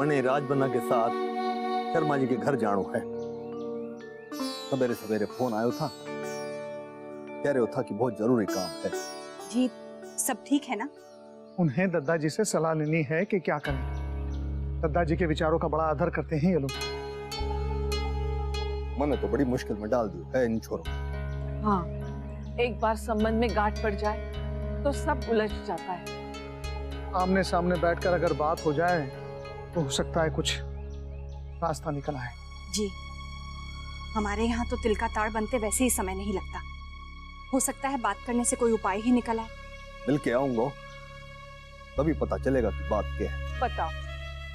मने राजबन्ना के साथ शर्मा जी के घर जानो है। सवेरे सवेरे फोन आयो था, कह रहे हो था कि बहुत जरूरी काम है। जी सब ठीक है ना? उन्हें दद्दा जी से सलाह लेनी है कि क्या करें। दद्दा जी के विचारों का बड़ा आदर करते हैं ये लोग। मैंने तो बड़ी मुश्किल में डाल दी है इन छोरों। हाँ, एक बार संबंध में गांठ पड़ जाए तो सब उलझ जाता है। आमने सामने बैठकर अगर बात हो जाए तो हो सकता है कुछ रास्ता निकल आए। जी हमारे यहाँ तो तिल का ताड़ बनते वैसे ही समय नहीं लगता। हो सकता है बात करने से कोई उपाय ही निकल आए। मिल के आऊंगा तभी पता चलेगा कि बात क्या है। बताओ,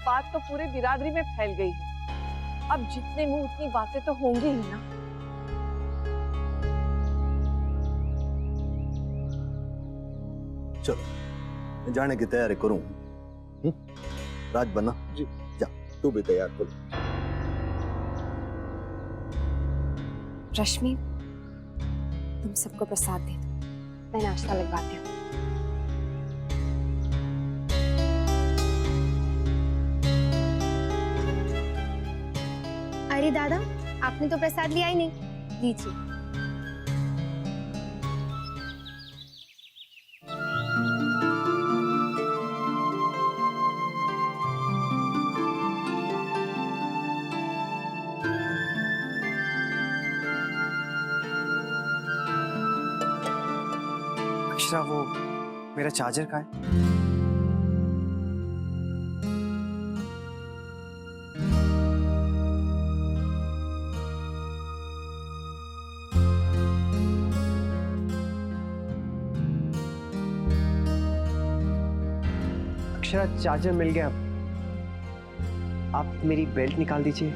बात तो पूरे बिरादरी में फैल गई है। अब जितने मुंह उतनी बातें तो होंगी ही ना। चलो मैं जाने की तैयारी करूं। राजबन्ना जी जा, तू भी तैयार कर। रश्मि तुम सबको प्रसाद दे दो, मैं नाश्ता लगवाती हूँ। अरे दादा, आपने तो प्रसाद लिया ही नहीं। लीजिए। अक्षरा, वो मेरा चार्जर कहाँ है? अक्षरा, चार्जर मिल गया। आप मेरी बेल्ट निकाल दीजिए।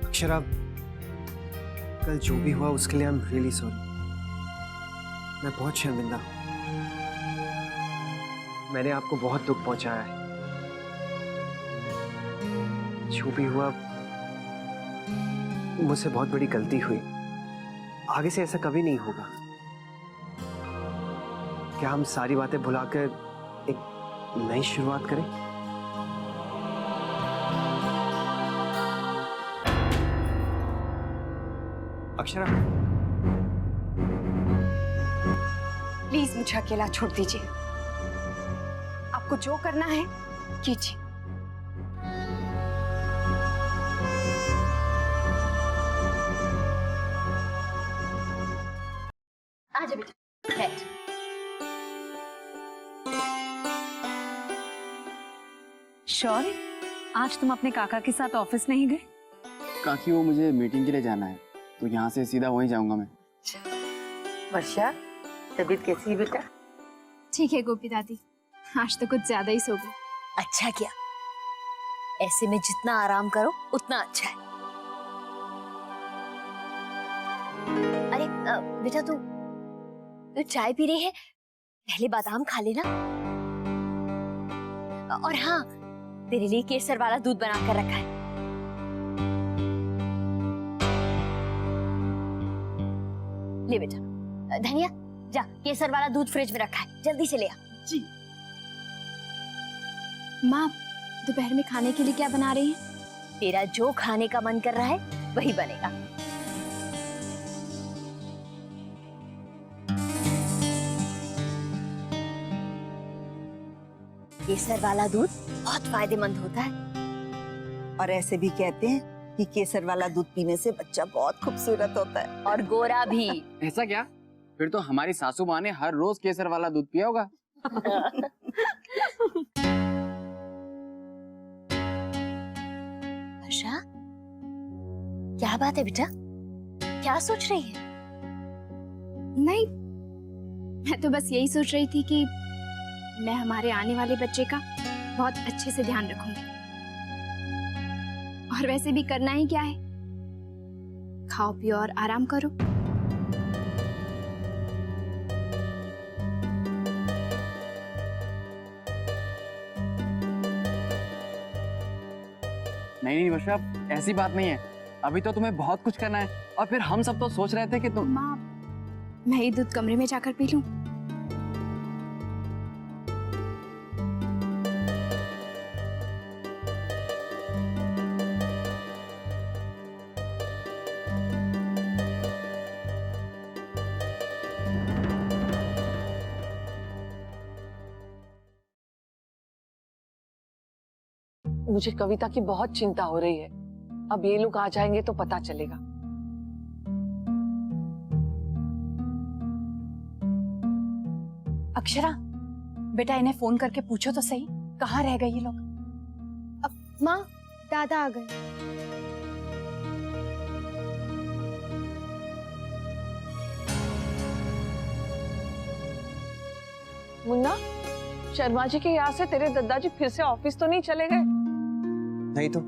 अक्षरा, कल जो भी हुआ उसके लिए आई एम रियली सॉरी। मैं बहुत शर्मिंदा हूँ। मैंने आपको बहुत दुख पहुंचाया है। जो भी हुआ मुझसे बहुत बड़ी गलती हुई। आगे से ऐसा कभी नहीं होगा। क्या हम सारी बातें भुलाकर एक नई शुरुआत करें? अक्षरा, प्लीज मुझे अकेला छोड़ दीजिए। आपको जो करना है कीजिए। आजा बेटा, बैठ। शौर्य, आज तुम अपने काका के साथ ऑफिस नहीं गए? काकी, वो मुझे मीटिंग के लिए जाना है तो यहाँ से सीधा वहीं जाऊंगा मैं। वर्षा, तबीयत कैसी है बेटा? ठीक है गोपी दादी, आज तो कुछ ज्यादा ही सो गई। अच्छा किया, ऐसे में जितना आराम करो उतना अच्छा है। अरे बेटा, तू चाय पी रही है? पहले बादाम खा लेना। और हाँ, तेरे लिए केसर वाला दूध बना कर रखा है। ले बेटा। धनिया, जा केसर वाला दूध फ्रिज में रखा है, जल्दी से ले आ। जी। माँ, दोपहर में खाने के लिए क्या बना रही हैं? तेरा जो खाने का मन कर रहा है वही बनेगा। केसर वाला दूध बहुत फायदेमंद होता है। और ऐसे भी कहते हैं कि केसर वाला दूध पीने से बच्चा बहुत खूबसूरत होता है और गोरा भी। ऐसा क्या? फिर तो हमारी सासू माँ ने हर रोज केसर वाला दूध पिया होगा। वर्षा, क्या बात है बेटा? क्या सोच रही है? नहीं, मैं तो बस यही सोच रही थी कि मैं हमारे आने वाले बच्चे का बहुत अच्छे से ध्यान रखूंगी। और वैसे भी करना ही क्या है, खाओ पियो और आराम करो। नहीं नहीं वर्षा, ऐसी बात नहीं है। अभी तो तुम्हें बहुत कुछ करना है, और फिर हम सब तो सोच रहे थे कि तुम। माँ, मैं ये दूध कमरे में जाकर पी लूं? मुझे कविता की बहुत चिंता हो रही है। अब ये लोग आ जाएंगे तो पता चलेगा। अक्षरा, बेटा इन्हें फोन करके पूछो तो सही, कहाँ रह गए ये लोग? माँ, दादा आ गए। मुन्ना, शर्मा जी के यहाँ से तेरे दादाजी फिर से ऑफिस तो नहीं चले गए? नहीं तो।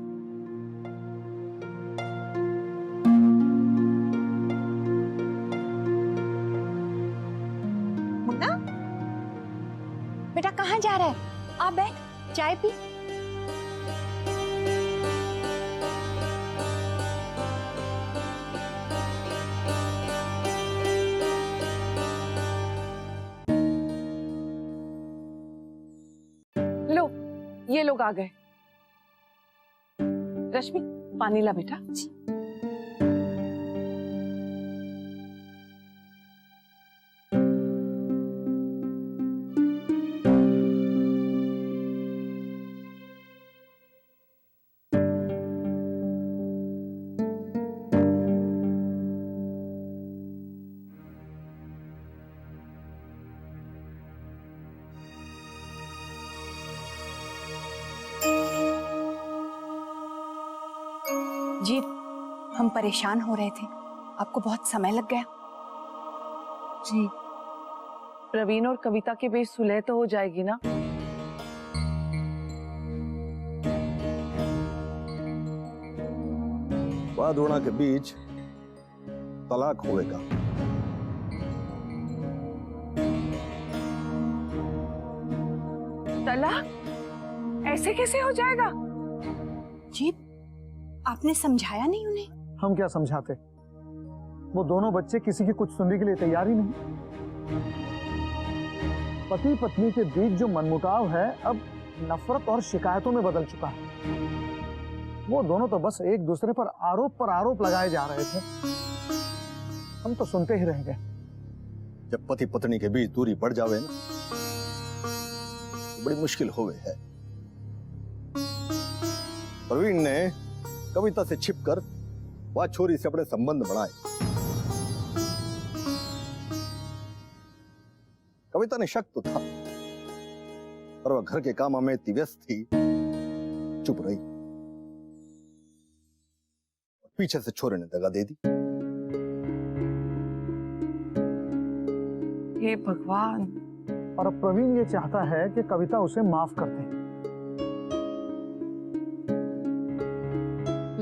मुन्ना, बेटा कहाँ जा रहा है? आ बैठ, चाय पी। लो, ये लोग आ गए। रश्मि, पानी ला बेटा। जी, हम परेशान हो रहे थे, आपको बहुत समय लग गया। जी, प्रवीण और कविता के बीच सुलह तो हो जाएगी ना? वादोड़ा के बीच तलाक होएगा। तलाक? ऐसे कैसे हो जाएगा? जी, आपने समझाया नहीं उन्हें? हम क्या समझाते, वो दोनों बच्चे किसी की कुछ सुनने के लिए तैयार ही नहीं। पति पत्नी के बीच जो मनमुटाव है अब नफरत और शिकायतों में बदल चुका है। वो दोनों तो बस एक दूसरे पर आरोप लगाए जा रहे थे, हम तो सुनते ही रह गए। जब पति पत्नी के बीच दूरी बढ़ जावे ना, तो बड़ी मुश्किल होवे है। प्रवीण ने कविता से छिपकर वह छोरी से अपने संबंध बढ़ाए। कविता ने शक तो था, पर वह घर के कामों में इतनी व्यस्त थी, चुप रही। पीछे से छोरे ने दगा दे दी। हे भगवान। और अब प्रवीण ये चाहता है कि कविता उसे माफ कर दे।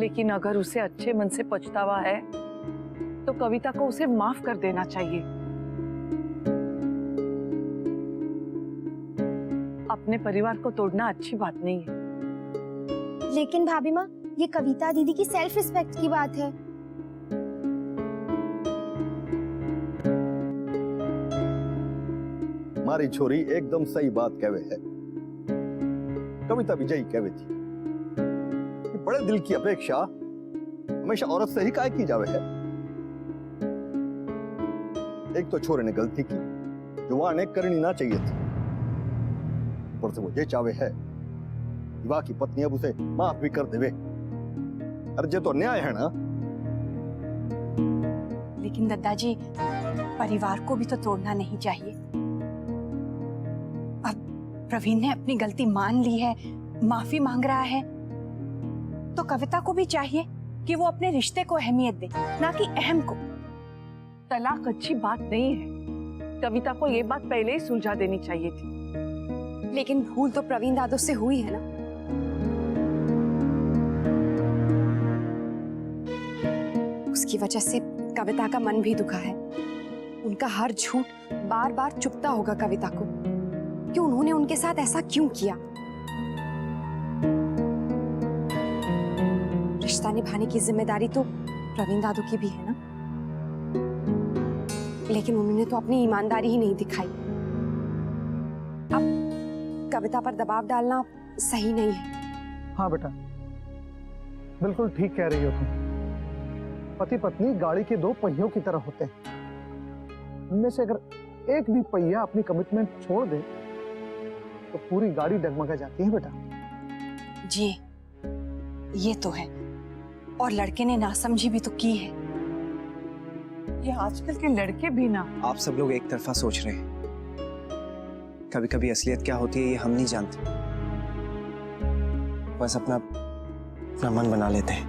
लेकिन अगर उसे अच्छे मन से पछतावा है तो कविता को उसे माफ कर देना चाहिए। अपने परिवार को तोड़ना अच्छी बात नहीं है। लेकिन भाभी माँ, ये कविता दीदी की सेल्फ रिस्पेक्ट की बात है। मारी छोरी एकदम सही बात कहवे है। कविता भी यही कहवे थी कि बड़े दिल की अपेक्षा हमेशा औरत से ही काय की जावे है। एक तो छोरे ने गलती की जो वहां ने करनी ना चाहिए थी, ऊपर से वो ये चावे है कि वहां की पत्नी अब उसे माफ भी कर देवे। अरे ये तो न्याय है ना। लेकिन दादाजी, परिवार को भी तो तोड़ना नहीं चाहिए। अब प्रवीण ने अपनी गलती मान ली है, माफी मांग रहा है, तो कविता को भी चाहिए कि वो अपने रिश्ते को अहमियत दे, ना कि अहम को। तलाक अच्छी बात नहीं है। कविता को ये बात पहले ही सुलझा देनी चाहिए थी। लेकिन भूल तो प्रवीण दादो से हुई है ना। उसकी वजह से कविता का मन भी दुखा है। उनका हर झूठ बार बार चुभता होगा कविता को कि उन्होंने उनके साथ ऐसा क्यों किया। रिश्ता निभाने की जिम्मेदारी तो प्रवीण दादू की भी है ना, लेकिन उन्होंने तो अपनी ईमानदारी ही नहीं दिखाई। अब कविता पर दबाव डालना सही नहीं है। हाँ बेटा, बिल्कुल ठीक कह रही हो तुम। पति पत्नी गाड़ी के दो पहियों की तरह होते हैं। उनमें से अगर एक भी पहिया अपनी कमिटमेंट छोड़ दे तो पूरी गाड़ी डगमगा जाती है बेटा। जी ये तो है, और लड़के ने नासमझी भी तो की है। ये आजकल के लड़के भी ना। आप सब लोग एक तरफा सोच रहे हैं। कभी कभी असलियत क्या होती है ये हम नहीं जानते, बस अपना मन बना लेते हैं।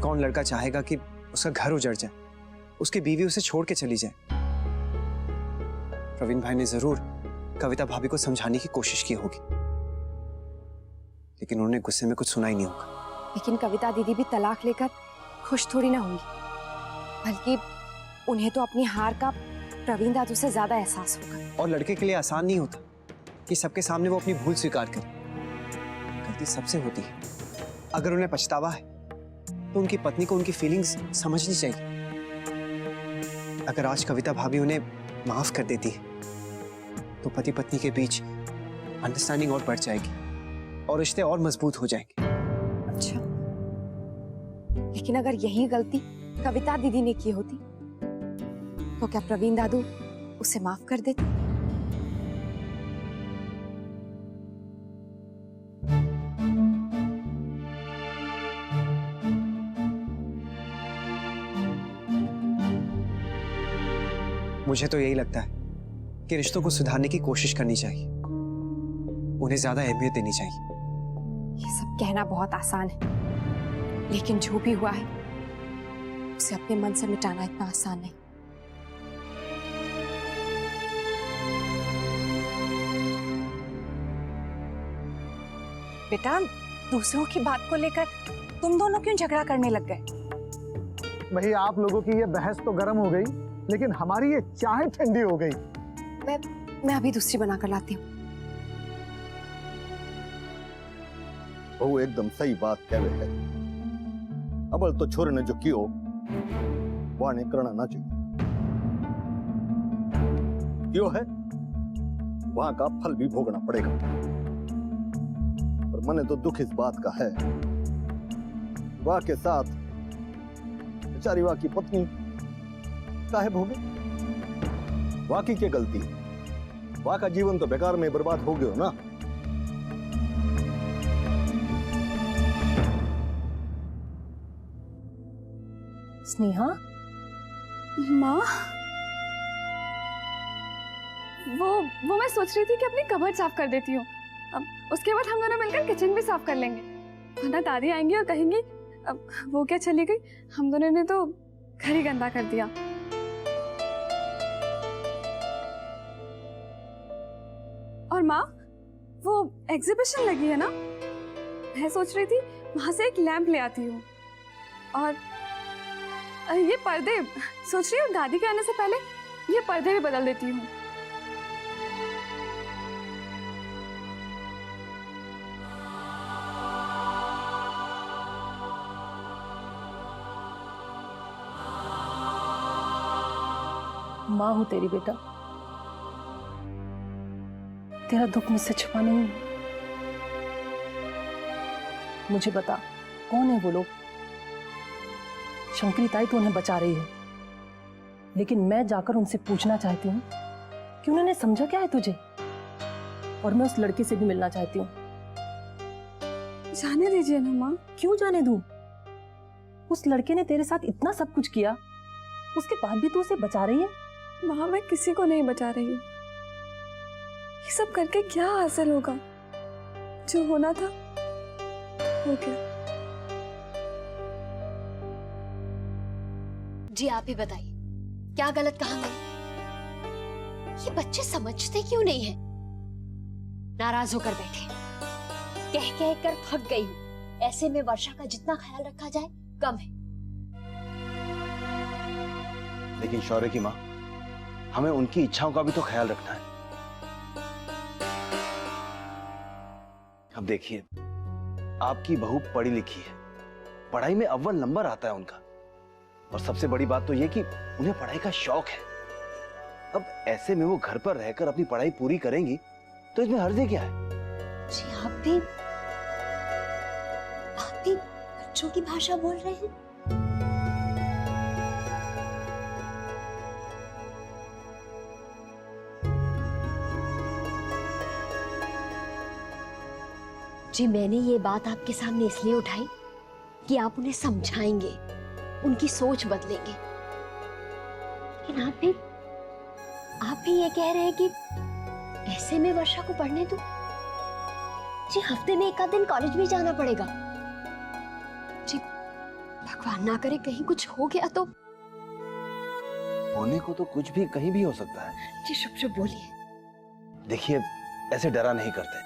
कौन लड़का चाहेगा कि उसका घर उजड़ जाए, उसकी बीवी उसे छोड़ के चली जाए। प्रवीण भाई ने जरूर कविता भाभी को समझाने की कोशिश की होगी, लेकिन उन्होंने गुस्से में कुछ सुना ही नहीं होगा। लेकिन कविता दीदी भी तलाक लेकर खुश थोड़ी ना होंगी, बल्कि उन्हें तो अपनी हार का प्रवीण दादू से ज्यादा एहसास होगा। और लड़के के लिए आसान नहीं होता कि सबके सामने वो अपनी भूल स्वीकार करे। गलती सबसे होती है। अगर उन्हें पछतावा है तो उनकी पत्नी को उनकी फीलिंग्स समझनी चाहिए। अगर आज कविता भाभी उन्हें माफ कर देती है तो पति पत्नी के बीच अंडरस्टैंडिंग और बढ़ जाएगी और रिश्ते और मजबूत हो जाएंगे। अच्छा, लेकिन अगर यही गलती कविता दीदी ने की होती तो क्या प्रवीण दादू उसे माफ कर देते? मुझे तो यही लगता है कि रिश्तों को सुधारने की कोशिश करनी चाहिए, उन्हें ज्यादा अहमियत देनी चाहिए। ये सब कहना बहुत आसान है, लेकिन जो भी हुआ है उसे अपने मन से मिटाना इतना आसान नहीं। बेटा, दूसरों की बात को लेकर तुम दोनों क्यों झगड़ा करने लग गए? भाई आप लोगों की ये बहस तो गर्म हो गई, लेकिन हमारी ये चाय ठंडी हो गई। मैं अभी दूसरी बना कर लाती हूँ। वो एकदम सही बात कह रहे हैं। अबल तो छोरे ने जो कियो वह ने करना ना चाहिए। क्यों है वहां का फल भी भोगना पड़ेगा। और मने तो दुख इस बात का है, वाह के साथ बेचारी वाह की पत्नी काहे भोगे। वाकई क्या गलती, वाह का जीवन तो बेकार में बर्बाद हो गया ना। स्नेहा, माँ, वो मैं सोच रही थी कि अपनी कबर्ड साफ कर देती हूँ। अब उसके बाद हम दोनों मिलकर किचन भी साफ कर लेंगे, वरना दादी आएंगी और कहेंगी अब वो क्या चली गई, हम दोनों ने तो घर ही गंदा कर दिया। और माँ, वो एग्जीबिशन लगी है ना, मैं सोच रही थी वहां से एक लैंप ले आती हूँ। और ये पर्दे, सोच रही हूँ दादी के आने से पहले ये पर्दे भी बदल देती हूँ। माँ हूं तेरी बेटा, तेरा दुख मुझसे छुपा नहीं है। मुझे बता, कौन है वो लोग? शंकरी ताई तो उन्हें बचा रही है, लेकिन मैं जाकर उनसे पूछना चाहती हूँ कि उन्होंने समझा क्या है तुझे, और मैं उस लड़के से भी मिलना चाहती हूँ। जाने दीजिए ना माँ। क्यों जाने दूं? उस लड़के ने तेरे साथ इतना सब कुछ किया, उसके बाद भी तू उसे बचा रही है। माँ, मैं किसी को नहीं बचा रही हूँ। ये सब करके क्या हासिल होगा? जो होना था हो गया। जी आप ही बताइए, क्या गलत कहा मैंने? ये बच्चे समझते क्यों नहीं है? नाराज होकर बैठे, कह कह कर थक गई हूँ। ऐसे में वर्षा का जितना ख्याल रखा जाए कम है। लेकिन शौर्य की माँ, हमें उनकी इच्छाओं का भी तो ख्याल रखना है। अब देखिए, आपकी बहू पढ़ी लिखी है, पढ़ाई में अव्वल नंबर आता है उनका, और सबसे बड़ी बात तो ये कि उन्हें पढ़ाई का शौक है। अब ऐसे में वो घर पर रहकर अपनी पढ़ाई पूरी करेंगी तो इसमें हर्ज क्या है? जी आप भी बच्चों की भाषा बोल रहे हैं। जी मैंने ये बात आपके सामने इसलिए उठाई कि आप उन्हें समझाएंगे, उनकी सोच बदलेंगे। लेकिन आप भी ये कह रहे हैं कि ऐसे में वर्षा को पढ़ने दो। जी हफ्ते में एक आध दिन कॉलेज भी जाना पड़ेगा। जी भगवान ना करे कहीं कुछ हो गया तो। होने को तो कुछ भी कहीं भी हो सकता है। जी शुभ शुभ बोलिए। देखिए, ऐसे डरा नहीं करते,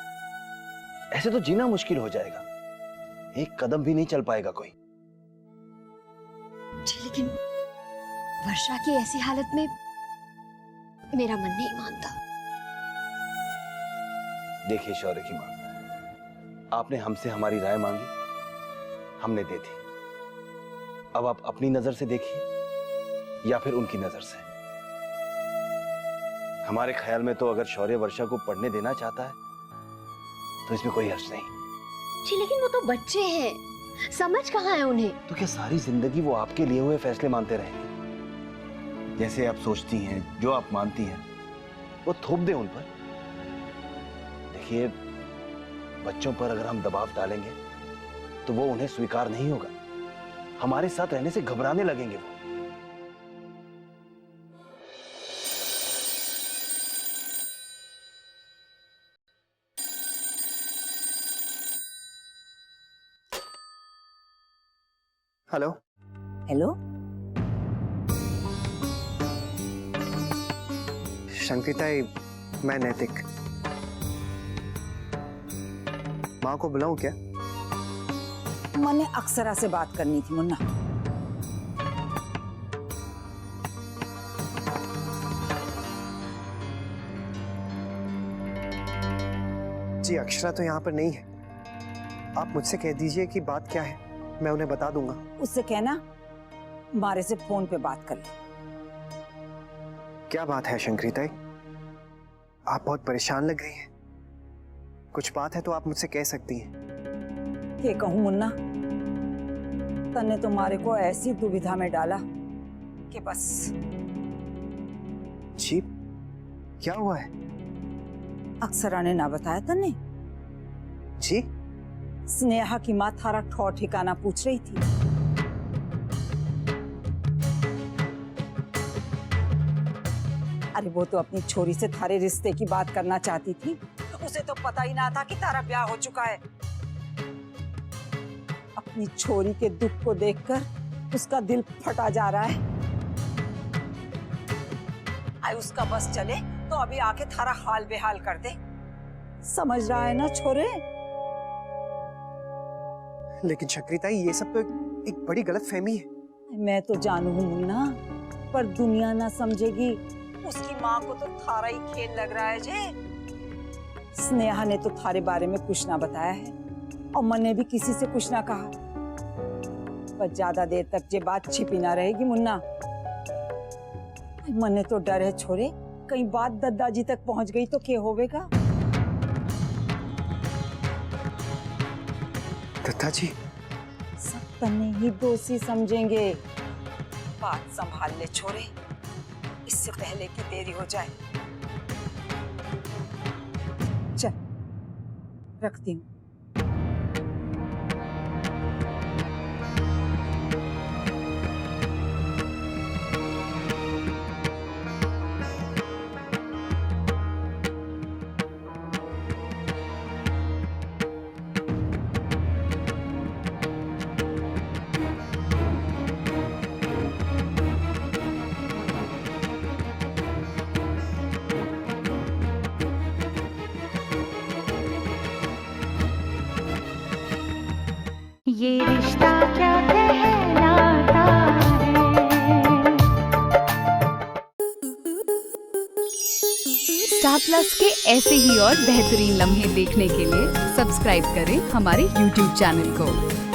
ऐसे तो जीना मुश्किल हो जाएगा, एक कदम भी नहीं चल पाएगा कोई। जी लेकिन वर्षा की ऐसी हालत में मेरा मन नहीं मानता। देखिए शौर्य की मां, आपने हमसे हमारी राय मांगी, हमने दे दी। अब आप अपनी नजर से देखिए या फिर उनकी नजर से। हमारे ख्याल में तो अगर शौर्य वर्षा को पढ़ने देना चाहता है तो इसमें कोई हर्ज नहीं। जी लेकिन वो तो बच्चे हैं, समझ कहाँ है उन्हें? तो क्या सारी जिंदगी वो आपके लिए हुए फैसले मानते रहेंगे? जैसे आप सोचती हैं, जो आप मानती हैं, वो थोप दें उन पर। देखिए, बच्चों पर अगर हम दबाव डालेंगे तो वो उन्हें स्वीकार नहीं होगा, हमारे साथ रहने से घबराने लगेंगे वो। हेलो हेलो, शंकरिताई, मैं नैतिक। माँ को बुलाऊं क्या? मैंने अक्षरा से बात करनी थी मुन्ना। जी अक्षरा तो यहाँ पर नहीं है, आप मुझसे कह दीजिए कि बात क्या है, मैं उन्हें बता दूंगा। उससे कहना मारे से फोन पे बात कर ले। क्या बात है शंकरिताई? आप बहुत परेशान लग रही हैं। कुछ बात है तो आप मुझसे कह सकती हैं। ये कहूं मुन्ना, तन्ने तो मारे को ऐसी दुविधा में डाला कि बस। जी क्या हुआ है? अक्षरा ने ना बताया तन्ने? जी स्नेहा की माँ थारा ठौर ठिकाना पूछ रही थी। अरे वो तो अपनी छोरी से थारे रिश्ते की बात करना चाहती थी, उसे तो पता ही ना था कि तारा ब्याह हो चुका है। अपनी छोरी के दुख को देखकर उसका दिल फटा जा रहा है। आए उसका बस चले तो अभी आके थारा हाल बेहाल कर दे। समझ रहा है ना छोरे? लेकिन शंकरिताई, ये सब तो एक बड़ी गलतफहमी है। मैं तो जानू हूं मुन्ना, पर दुनिया ना समझेगी। उसकी माँ को तो थारा ही खेल लग रहा है जे। स्नेहा ने तो थारे बारे में कुछ ना बताया है और मन ने भी किसी से कुछ ना कहा। पर ज्यादा देर तक ये बात छिपी ना रहेगी मुन्ना। मन ने तो डर है छोरे, कहीं बात दादाजी तक पहुंच गई तो क्या होवेगा? दादाजी? सब तन्ने ही दोषी समझेंगे। बात संभाल ले छोरे, इससे पहले कि देरी हो जाए। चल रखती हूँ। ये रिश्ता क्या कहलाता है। स्टार प्लस के ऐसे ही और बेहतरीन लम्हे देखने के लिए सब्सक्राइब करें हमारे YouTube चैनल को।